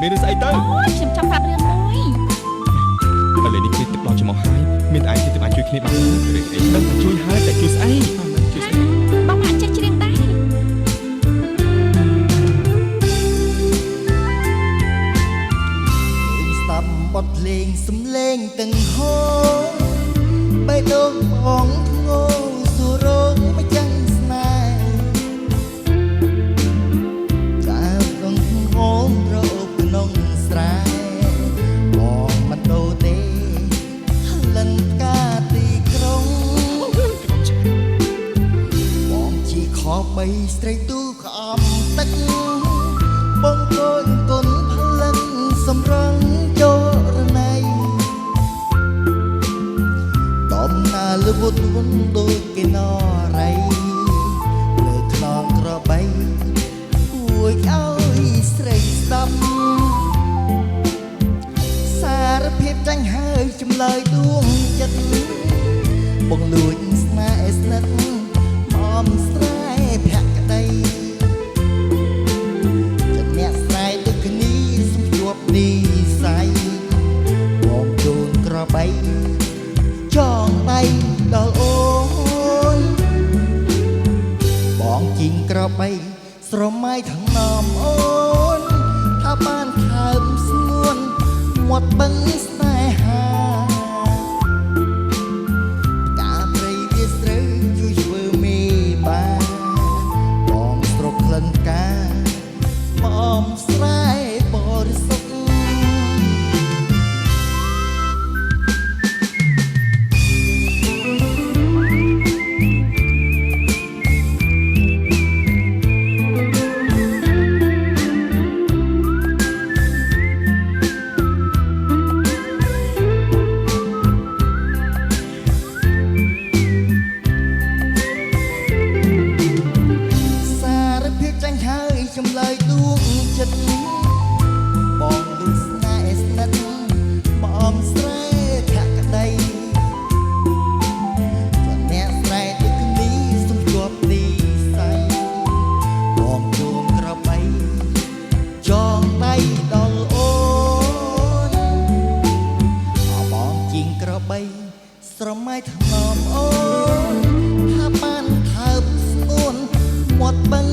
មានរឿងស្អីទៅអូយខ្ញុំចង់ប្រាប់រឿងមួយឥឡូវនេះគ្នាទឹកដល់ច្រមុះហើយមានឯងទេអាចជួយគ្នាបានរឿងអីដឹងតែជួយហើយតែជួយស្អីជួយស្អីបងអាចចេះច្រៀងដែរស្ដាប់បទភ្លេងសំឡេងទាំងហោបេះដូងបងងងសុរងមិនចាំងស្នេហ៍ចាប់ដងងងរោគក្នុងស្រែបងមិនដូរទេលិនកាទីក្រុងបងជីខបីស្រីទូក្អមទឹកបងកូនគុណផលិតសម្រងចូលណៃដំណើរលវត់វន់ដូចគេណរៃលើខ្នងក្របីគួយឲ្យស្រីស្ដាប់សារភាពចាញ់ហើយចម្លើយដួងចិត្តបងលួចស្នេហ៍ស្និទ្ធមកស្រែភក្តីចិត្តអ្នកស្រែដូចគ្នាសំជួបនីស័យបងជូនក្របីចងដៃដល់អូនបងជីងក្របីស្រមៃថងណមអូនថាបានខើបស្ងួនមាត់បឹងស្នេហាផ្កាព្រៃវាស្រូវជួយធ្វើមេបាបងស្រុកក្លិនកាបងស្រែបរិសុទ្ធចម្លើយដួងចិត្តបងលឺស្នេហ៍ស្និទ្ធបងស្រែភក្តីចាំអ្នកស្រែដូចគ្នាសំជាប់នីស័យបងជូនក្របីចងដៃដល់អូនបងជីងក្របីស្រមៃថ្នមអូនថាបានថើបស្ងួនមាត់បឹង